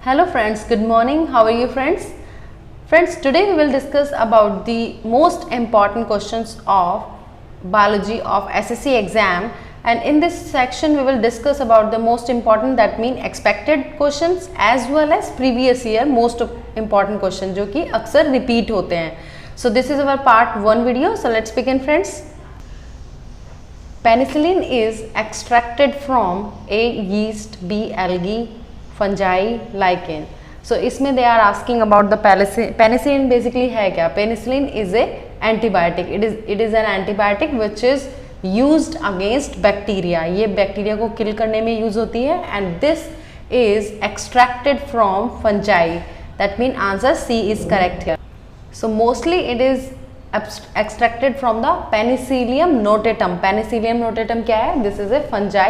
Hello friends, good morning. How are you friends? Friends, today we will discuss about the most important questions of biology of SSC exam, and in this section we will discuss about the most important, that mean expected questions as well as previous year most important question जो कि अक्सर repeat होते हैं. So this is our part 1 video. So let's begin friends. Penicillin is extracted from A. yeast, B. algae, fungi, lichen. So इसमें they are asking about the penicillin. Basically है क्या? Penicillin is a antibiotic. It is an antibiotic which is used against bacteria. ये bacteria को किल करने में use होती है. And this is extracted from fungi. That means answer C is correct here. So mostly it is extracted from the Penicillium notatum. Penicillium notatum क्या है? This is a fungi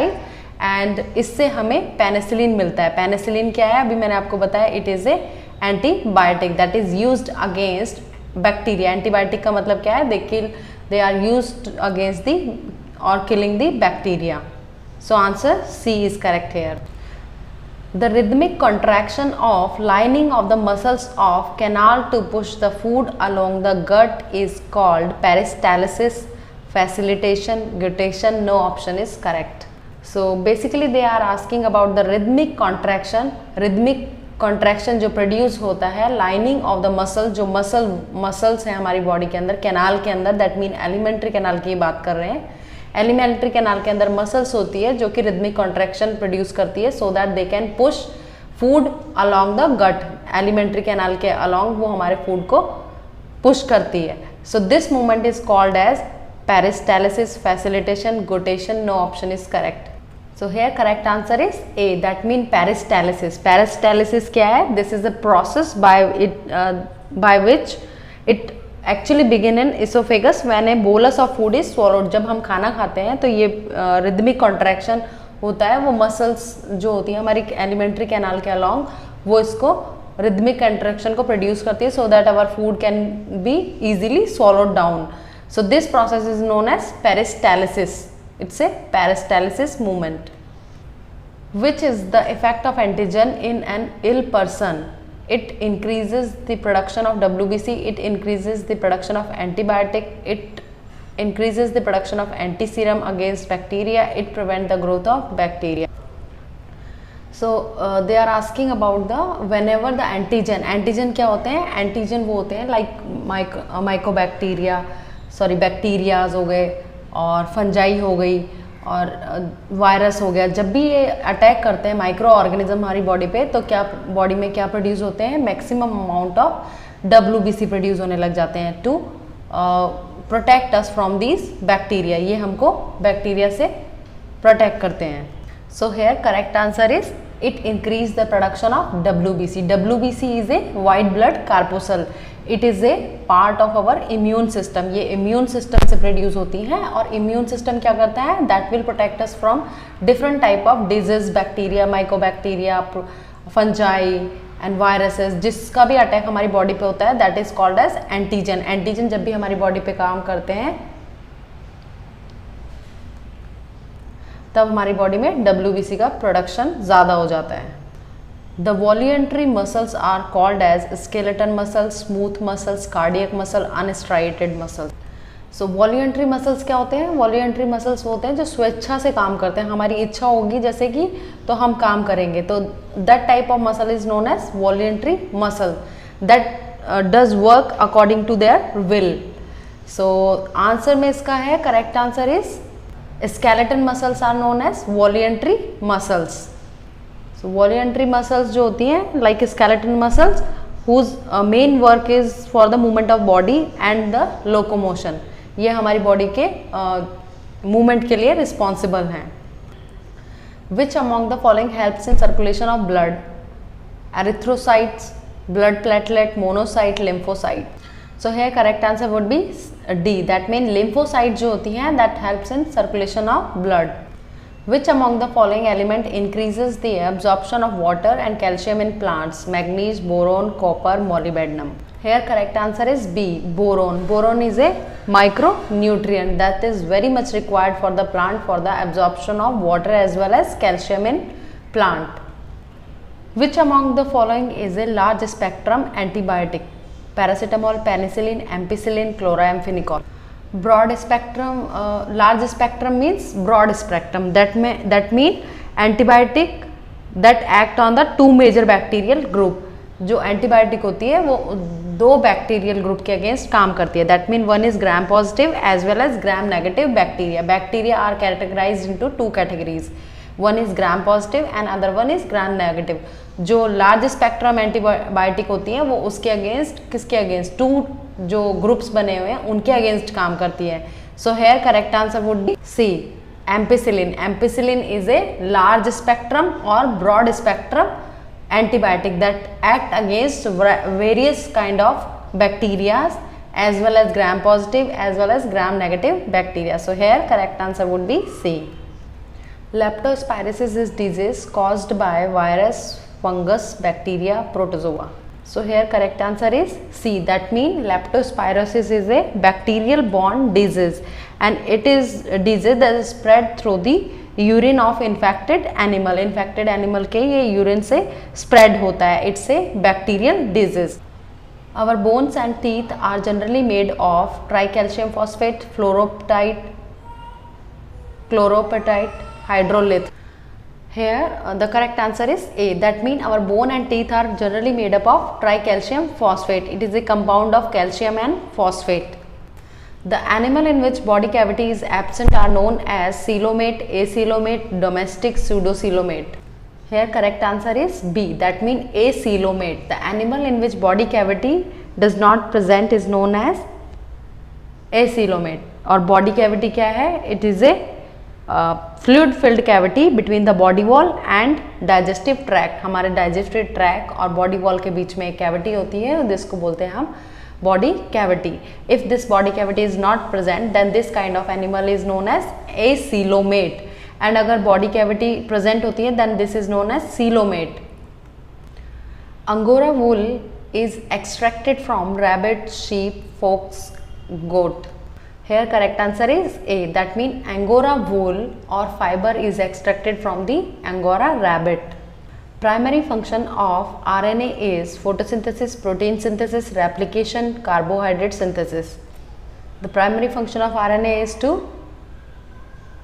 and इससे हमें penicillin मिलता है. Penicillin क्या है? अभी मैंने आपको बताया, it is a antibiotic that is used against bacteria. Antibiotic का मतलब क्या है? They are used against the और killing the bacteria. So answer C is correct here. The rhythmic contraction of lining of the muscles of canal to push the food along the gut is called peristalsis, facilitation, guttation. No option is correct. So basically they are asking about the rhythmic contraction. Rhythmic contraction जो produce होता है lining of the muscle, जो muscles हैं हमारी body के अंदर, canal के अंदर, that mean alimentary canal की बात कर रहे हैं. एलिमेंट्री कैनाल के अंदर मसल्स होती है जो कि रिदमिक कॉन्ट्रैक्शन प्रोड्यूस करती है so that they can push food along the gut. Alimentary canal के अलोंग वो हमारे फूड को पुश करती है. So this movement is called as peristalsis, facilitation, guttation. No option is correct. So here correct answer is A, that mean peristalsis. Peristalsis क्या है? This is the process by which it actually begin in oesophagus when a bolus of food is swallowed. जब हम खाना खाते हैं तो ये rhythmic contraction होता है. वो मसल्स जो होती है हमारी एलिमेंट्री कैनाल के अलोंग वो इसको रिदमिक कॉन्ट्रैक्शन को प्रोड्यूस करती है so that our food can be easily swallowed down. So this process is known as peristalsis. It's a peristalsis movement. Which is the effect of antigen in an ill person? It increases the production of W.B.C, it increases the production of antibiotic, it increases the production of antiserum against bacteria, it prevents the growth of bacteria. So they are asking about the whenever the antigen क्या होते हैं? antigen वो होते हैं like mycobacteria, bacterias हो गए और fungi हो गई और वायरस हो गया. जब भी ये अटैक करते हैं माइक्रो ऑर्गेनिज्म हमारी बॉडी पे तो क्या बॉडी में क्या प्रोड्यूस होते हैं? Maximum amount of WBC produce होने लग जाते हैं to protect us from these bacteria. ये हमको बैक्टीरिया से प्रोटेक्ट करते हैं. So here correct answer is it increase the production of WBC. WBC is a white blood corpuscle. It is a part of our immune system. ये immune system से produce होती हैं और इम्यून सिस्टम क्या करता है? That will protect us from different type of disease, bacteria, mycobacteria, fungi and viruses. जिसका भी अटैक हमारी बॉडी पे होता है that is called as antigen. Antigen जब भी हमारी बॉडी पे काम करते हैं तब हमारी बॉडी में WBC का प्रोडक्शन ज़्यादा हो जाता है. The voluntary muscles are called as skeleton muscles, smooth muscles, cardiac muscle, unstriated muscles. So voluntary muscles क्या होते हैं? Voluntary muscles वो होते हैं जो स्वेच्छा से काम करते हैं. हमारी इच्छा होगी जैसे कि तो हम काम करेंगे. तो that type of muscle is known as voluntary muscle that does work according to their will. So answer में इसका है correct answer is skeleton muscles are known as voluntary muscles. So voluntary muscles जो होती हैं like skeleton muscles whose main work is for the movement of body and the locomotion. ये हमारी body के movement के लिए रिस्पॉन्सिबल हैं. Which among the following helps in circulation of blood? Erythrocytes, blood platelet, monocyte, lymphocyte. So here correct answer would be D. That means lymphocyte जो होती हैं that helps in circulation of blood. Which among the following element increases the absorption of water and calcium in plants? Manganese, boron, copper, molybdenum. Here correct answer is B, boron. Boron is a micronutrient that is very much required for the plant for the absorption of water as well as calcium in plant. Which among the following is a large spectrum antibiotic? Paracetamol, penicillin, ampicillin, chloramphenicol. Broad spectrum, large spectrum means broad spectrum. That mean antibiotic that act on the two major bacterial group. जो antibiotic होती है वो दो bacterial group के against काम करती है. That mean one is gram positive as well as gram negative bacteria. Bacteria are categorised into two categories. One is gram positive and other one is gram negative. जो large spectrum antibiotic होती है वो उसके against, किसके against, to जो groups बने हुए हैं उनके अगेंस्ट काम करती है. So here correct answer would be C, ampicillin. Ampicillin is a large spectrum और broad spectrum antibiotic that act against various kind of bacteria as well as gram positive as well as gram negative bacteria. So here correct answer would be C. Leptospirosis is disease caused by virus, fungus, bacteria, protozoa. So here correct answer is C. That means leptospirosis is a bacterial borne disease and it is a disease that is spread through the urine of infected animal. Infected animal के ये urine से spread होता है. It's a bacterial disease. Our bones and teeth are generally made of tricalcium phosphate, chlorapatite, hydrolith. Here the correct answer is A. That means our bone and teeth are generally made up of tricalcium phosphate. It is a compound of calcium and phosphate. The animal in which body cavity is absent are known as coelomate, acoelomate, domestic, pseudocoelomate. Here correct answer is B. That means acoelomate. The animal in which body cavity does not present is known as acoelomate. और body cavity क्या है? It is a fluid filled cavity between the body wall and digestive tract. हमारे digestive tract और body wall के बीच में एक cavity होती है जिसको बोलते हैं हम body cavity. If this body cavity is not present then this kind of animal is known as acoelomate. And अगर body cavity present होती है then this is known as coelomate. Angora wool is extracted from rabbit, sheep, fox, goat. Here correct answer is A. That means Angora wool or fiber is extracted from the Angora rabbit. Primary function of RNA is photosynthesis, protein synthesis, replication, carbohydrate synthesis. The primary function of RNA is to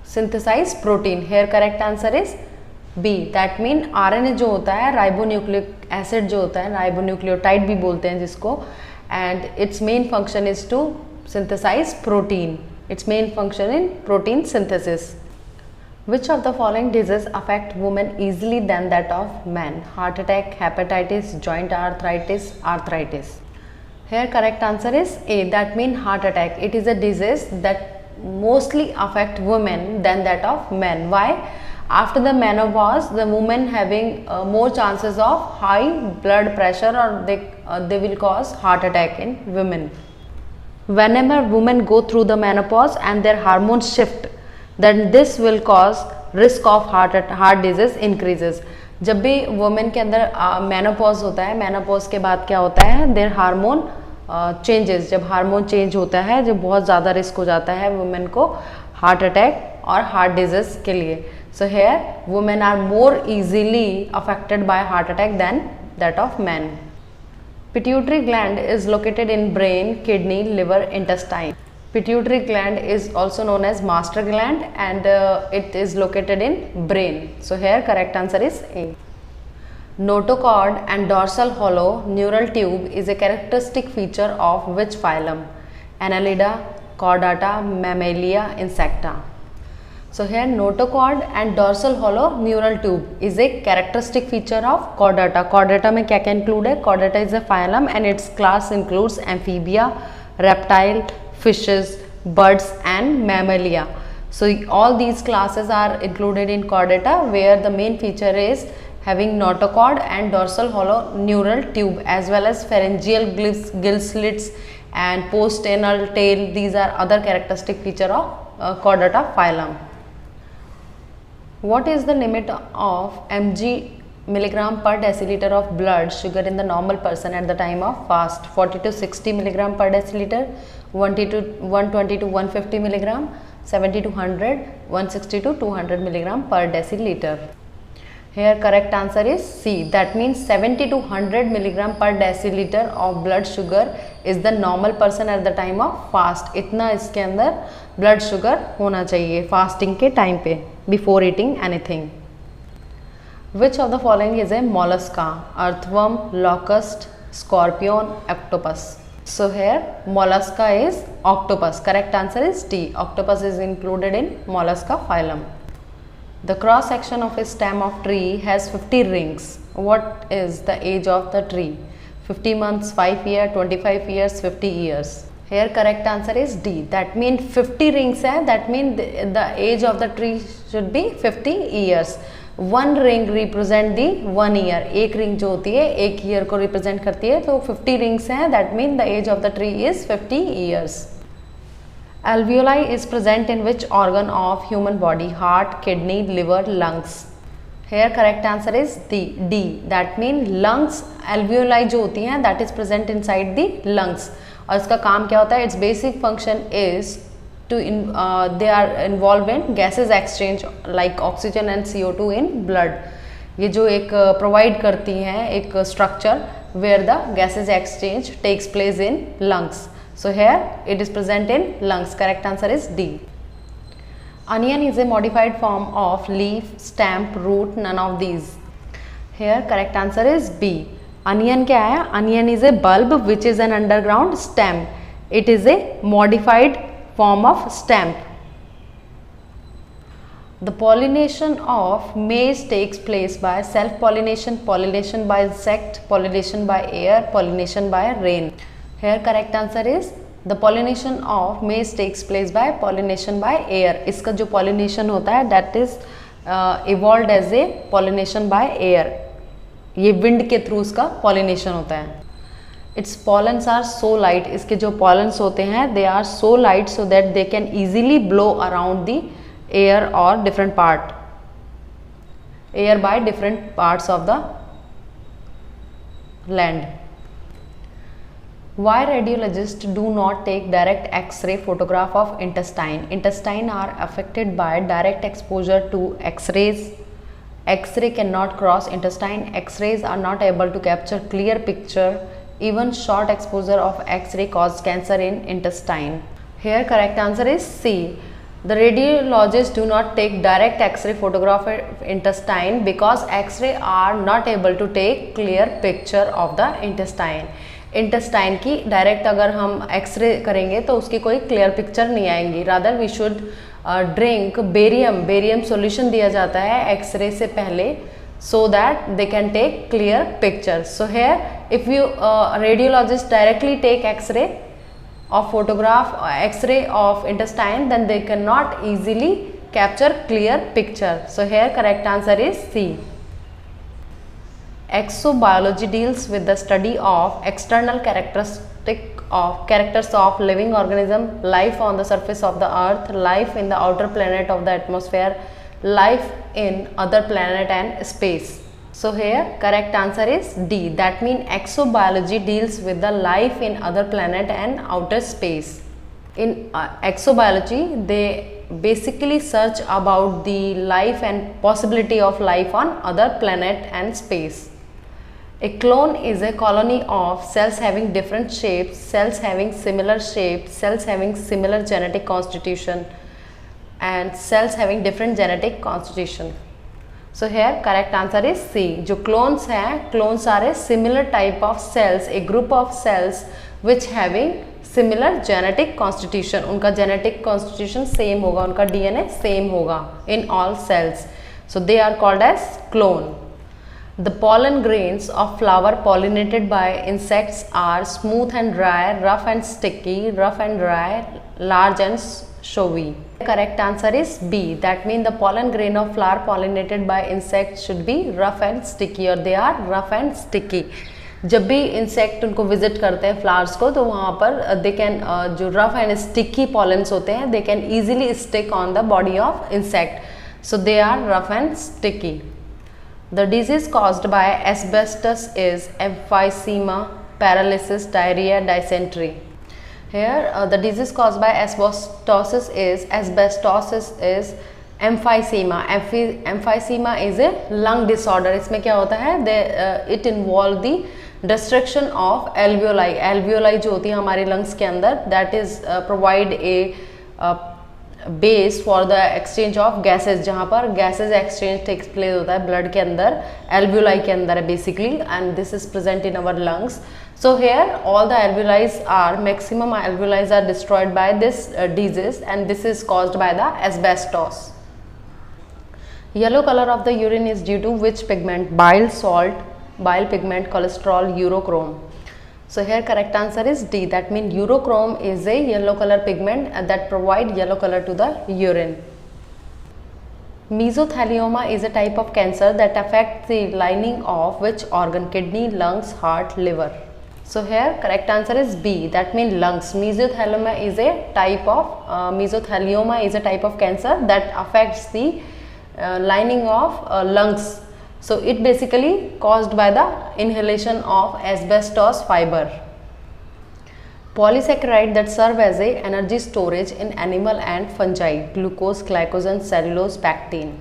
synthesize protein. Here correct answer is B. That mean RNA जो होता है ribonucleic acid जो होता है, ribonucleotide भी बोलते हैं जिसको, and its main function is to synthesize protein. Its main function in protein synthesis. Which of the following diseases affect women easily than that of men? Heart attack, hepatitis, joint arthritis. Here correct answer is A. That means heart attack. It is a disease that mostly affect women than that of men. Why? After the menopause, the women having more chances of high blood pressure or they will cause heart attack in women. Whenever women go through the menopause and their hormones shift, then this will cause risk of heart disease increases. जब भी women के अंदर menopause होता है, menopause के बाद क्या होता है, देयर हार्मोन चेंजेस. जब हार्मोन चेंज होता है, जब बहुत ज़्यादा रिस्क हो जाता है वुमेन को हार्ट अटैक और हार्ट डिजीज के लिए. So here women are more easily affected by heart attack than that of man. Pituitary gland is located in brain, kidney, liver, intestine. Pituitary gland is also known as master gland and it is located in brain. So here correct answer is A. Notochord and dorsal hollow neural tube is a characteristic feature of which phylum? Annelida, Chordata, Mammalia, Insecta. So here notochord and dorsal hollow neural tube is a characteristic feature of Chordata. Chordata में क्या क्या include है? Chordata is a phylum and its class includes amphibia, reptile, fishes, birds and mammalia. So all these classes are included in Chordata where the main feature is having notochord and dorsal hollow neural tube as well as pharyngeal gill slits and post-anal tail. These are other characteristic feature of Chordata phylum. What is the limit of milligram per deciliter of blood sugar in the normal person at the time of fast? 40 to 60 milligram per deciliter, 120 to 150 milligram, 70 to 100, 160 to 200 milligram per deciliter. Here correct answer is C. That means 70 to 100 milligram per deciliter of blood sugar is the normal person at the time of fast. इतना इसके अंदर blood sugar होना चाहिए fasting के time पे before eating anything. Which of the following is a mollusca? Earthworm, locust, scorpion, octopus. So here mollusca is octopus. Correct answer is D. Octopus is included in mollusca phylum. The cross section of a stem of tree has 50 rings. What is the age of the tree? 50 months, 5 years, 25 years, 50 years. Here correct answer is D. That means 50 rings hai. That means the age of the tree should be 50 years. One ring represent the 1 year. एक ring जो होती है एक year को represent करती है, तो 50 rings हैं. That means the age of the tree is 50 years. Alveoli is present in which organ of human body? Heart, kidney, liver, lungs. Here correct answer is D. That means lungs, alveoli जो होती हैं that is present inside the lungs. और इसका काम क्या होता है? Its basic function is to they are involved in gases exchange like oxygen and CO2 in blood. ये जो एक provide करती हैं एक structure where the gases exchange takes place in lungs. So here it is present in lungs. Correct answer is D. Onion is a modified form of leaf, stem, root, none of these. Here correct answer is B. Onion क्या है? Onion is a bulb which is an underground stem. It is a modified form of stem. The pollination of maize takes place by self-pollination, pollination by insect, pollination by air, pollination by rain. Here correct answer is the pollination of maize takes place by pollination by air. इसका जो pollination होता है that is evolved as a pollination by air. ये wind के through इसका pollination होता है. Its pollens are so light. इसके जो pollens होते हैं they are so light so that they can easily blow around the air or different part. Air by different parts of the land. Why radiologists do not take direct X-ray photograph of intestine? Intestine are affected by direct exposure to X-rays. X-ray cannot cross intestine. X-rays are not able to capture clear picture. Even short exposure of X-ray cause cancer in intestine. Here correct answer is C. The radiologists do not take direct X-ray photograph of intestine because X-ray are not able to take clear picture of the intestine. Intestine की direct अगर हम x ray करेंगे तो उसकी कोई clear picture नहीं आएंगी. Rather we should drink barium solution दिया जाता है एक्सरे से पहले so that they can take clear picture. So here if you radiologist directly take x-ray of photograph x-ray of intestine, then they cannot easily capture clear picture. So here correct answer is C. Exobiology deals with the study of external characters of living organism, life on the surface of the earth, life in the outer planet of the atmosphere, life in other planet and space. So here correct answer is D. That means exobiology deals with the life in other planet and outer space. In exobiology they basically search about the life and possibility of life on other planet and space. A clone is a colony of cells having different shapes, cells having similar shapes, cells having similar genetic constitution and cells having different genetic constitution. So here correct answer is C. जो clones हैं, clones are a similar type of cells, a group of cells which having similar genetic constitution. उनका genetic constitution same होगा, उनका DNA same होगा in all cells. So they are called as clone. The pollen grains of flower pollinated by insects are smooth and dry, rough and sticky, rough and dry, large and showy. The correct answer is B. That means the pollen grain of flower pollinated by insects should be rough and sticky or they are rough and sticky. जब भी insect उनको visit करते हैं flowers को तो वहाँ पर they can जो रफ एंड स्टिकी पॉलेंस होते हैं they can easily stick on the body of insect. So they are rough and sticky. The disease caused by asbestos is emphysema, paralysis, diarrhea, dysentery. Here the disease caused by asbestosis is emphysema is a lung disorder. इसमें क्या होता है, it involve the destruction of alveoli. Alveoli जो होती है हमारे lungs के अंदर, that is provide a base for the exchange of gases. जहाँ पर गैसेज एक्सचेंज टेक्स प्लेस होता है ब्लड के अंदर, एल्वियोलाई के अंदर है basically, and this is present in our lungs. So here all the maximum alveoli are destroyed by this disease, and this is caused by the asbestos. Yellow color of the urine is due to which pigment? Bile salt, bile pigment, cholesterol, urochrome. So here correct answer is D. That means urochrome is a yellow color pigment that provide yellow color to the urine. Mesothelioma is a type of cancer that affects the lining of which organ? Kidney, lungs, heart, liver. So here correct answer is B. That means lungs. Mesothelioma is a type of cancer that affects the lining of lungs. So it basically caused by the inhalation of asbestos fiber. Polysaccharide that serve as a energy storage in animal and fungi: glucose, glycogen, cellulose, pectin.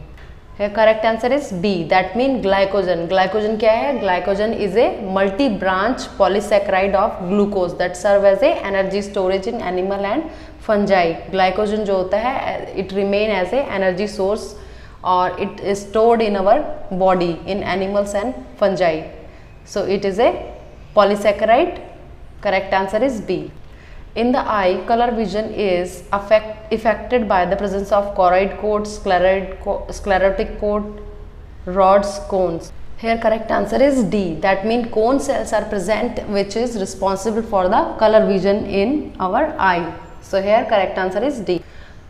Here correct answer is B. That means glycogen. Glycogen क्या है? Glycogen is a multi-branch polysaccharide of glucose that serve as a energy storage in animal and fungi. Glycogen जो होता है, it remain as a energy source or it is stored in our body in animals and fungi. So it is a polysaccharide. Correct answer is B. In the eye, color vision is affected by the presence of choroid coat, sclerotic coat, rods, cones. Here correct answer is D. That means cone cells are present which is responsible for the color vision in our eye. So here correct answer is D.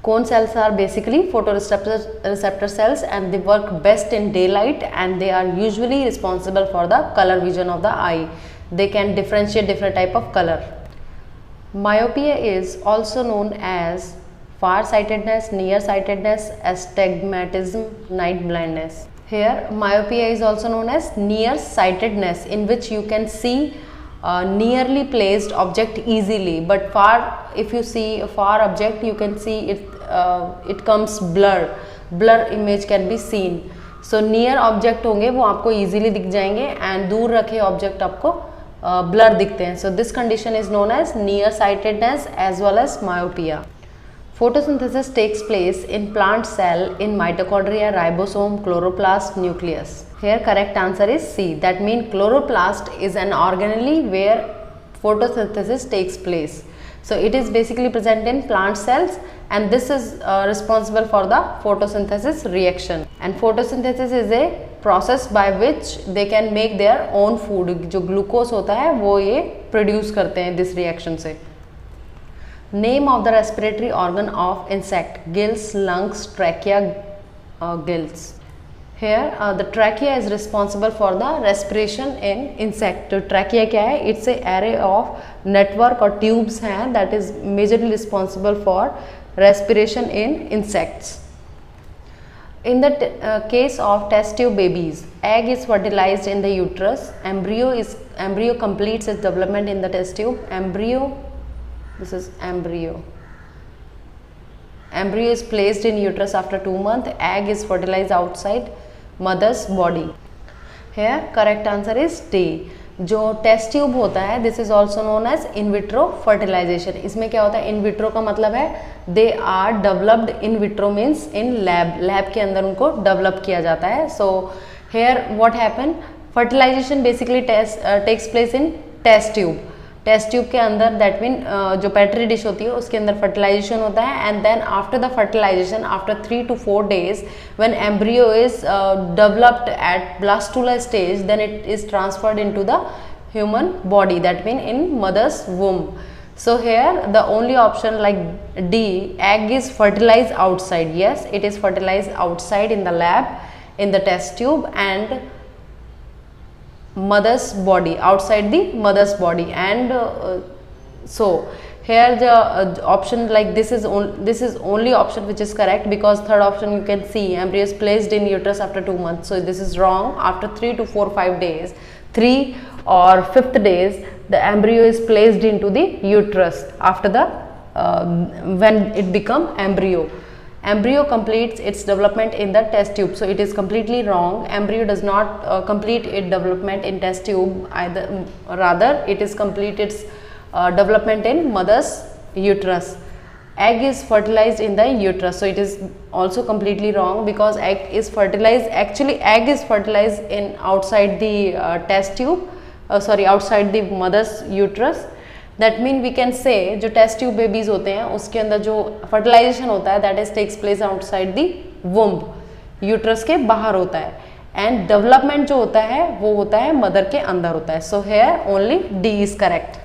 Cone cells are basically photoreceptor cells and they work best in daylight, and they are usually responsible for the color vision of the eye. They can differentiate different type of color. Myopia is also known as farsightedness, nearsightedness, astigmatism, night blindness. Here myopia is also known as nearsightedness, in which you can see nearly placed object easily, but if you see a far object you can see it comes blur image can be seen. So near object होंगे वो आपको easily दिख जाएंगे, and दूर रखे object आपको blur दिखते हैं. So this condition is known as nearsightedness as well as myopia. Photosynthesis takes place in plant cell in mitochondria, ribosome, chloroplast, nucleus. Here correct answer is C. That means chloroplast is an organelle where photosynthesis takes place. So it is basically present in plant cells, and this is responsible for the photosynthesis reaction. And photosynthesis is a process by which they can make their own food. जो glucose होता है वो ये produce करते हैं this reaction से. Name of the respiratory organ of insect: gills, lungs, trachea, gills. Here the trachea is responsible for the respiration in insect. तो trachea क्या है? It's a array of network और tubes हैं that is majorly responsible for respiration in insects. In the case of test tube babies, egg is fertilized in the uterus. Embryo completes its development in the test tube. This is embryo. Embryo is placed in uterus after 2 months. Egg is fertilized outside mother's body. Here correct answer is D. जो test tube होता है, this is also known as in vitro fertilisation. इसमें क्या होता है? In vitro का मतलब है they are developed. In vitro means in lab के अंदर उनको डेवलप किया जाता है. So here what happen, fertilisation basically takes place in test tube. Test tube के अंदर दैट मीन जो पेट्री डिश होती है उसके अंदर फर्टिलाइजेशन होता है, and then after the fertilisation after 3 to 4 days when embryo is developed at blastula stage, then it is transferred into the human body, that mean in mother's womb. So here the only option like D, egg is fertilized outside. Yes, it is fertilized outside in the lab, in the test tube, and mother's body, outside the mother's body. And so here the option like this is only option which is correct, because third option you can see embryo is placed in uterus after 2 months. So this is wrong. After 3 to 4 5 days, 3 or 5th days, the embryo is placed into the uterus after the when it become embryo. Embryo completes its development in the test tube. So it is completely wrong. Embryo does not complete its development in test tube either, rather it is complete its development in mother's uterus. Egg is fertilized in the uterus. So it is also completely wrong, because egg is fertilized, actually egg is fertilized in outside the test tube, outside the mother's uterus. That mean we can say जो test tube babies होते हैं उसके अंदर जो fertilisation होता है that is takes place outside the womb, uterus के बाहर होता है, एंड डेवलपमेंट जो होता है वो होता है मदर के अंदर होता है. So here only D is correct.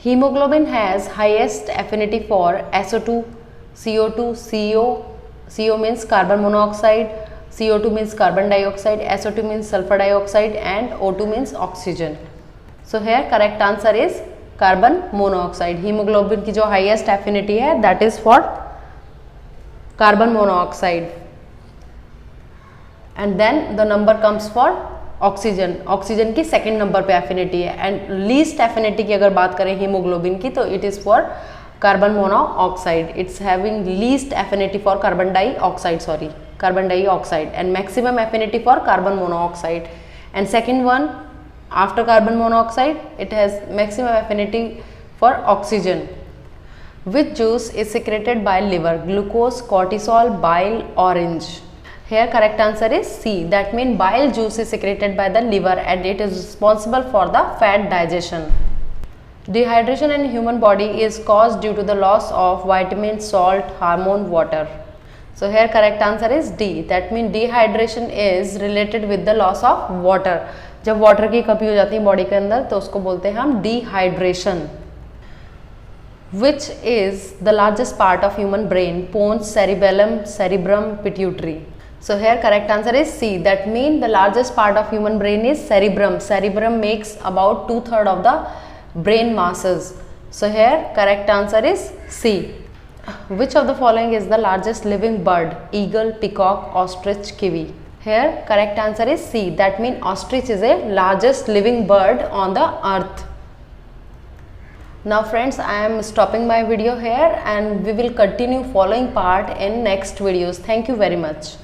Haemoglobin has highest affinity for SO2, CO2, CO means carbon monoxide, CO2 means carbon dioxide, SO2 means sulfur dioxide, and O2 means oxygen. So here correct answer is carbon monoxide. Haemoglobin की जो highest affinity है that is for carbon monoxide, and then the number comes for oxygen. Oxygen की second number पे affinity है, and least affinity की अगर बात करें हीमोग्लोबिन की तो it is for carbon monoxide. It's having least affinity for carbon dioxide and maximum affinity for carbon monoxide. And second one after carbon monoxide it has maximum affinity for oxygen. Which juice is secreted by liver? Glucose, cortisol, bile, orange. Here correct answer is C. That means bile juice is secreted by the liver and it is responsible for the fat digestion. Dehydration in human body is caused due to the loss of vitamin, salt, hormone, water. So here correct answer is D. That means dehydration is related with the loss of water. जब water की कमी हो जाती है body के अंदर तो उसको बोलते हैं हम dehydration. Which is the largest part of human brain? Pons, cerebellum, cerebrum, pituitary. So here correct answer is C. That mean the largest part of human brain is cerebrum. Cerebrum makes about 2/3 of the brain masses. So here correct answer is C. Which of the following is the largest living bird? Eagle, peacock, ostrich, kiwi. Here correct answer is C. That means ostrich is a largest living bird on the earth. Now friends, I am stopping my video here and we will continue following part in next videos. Thank you very much.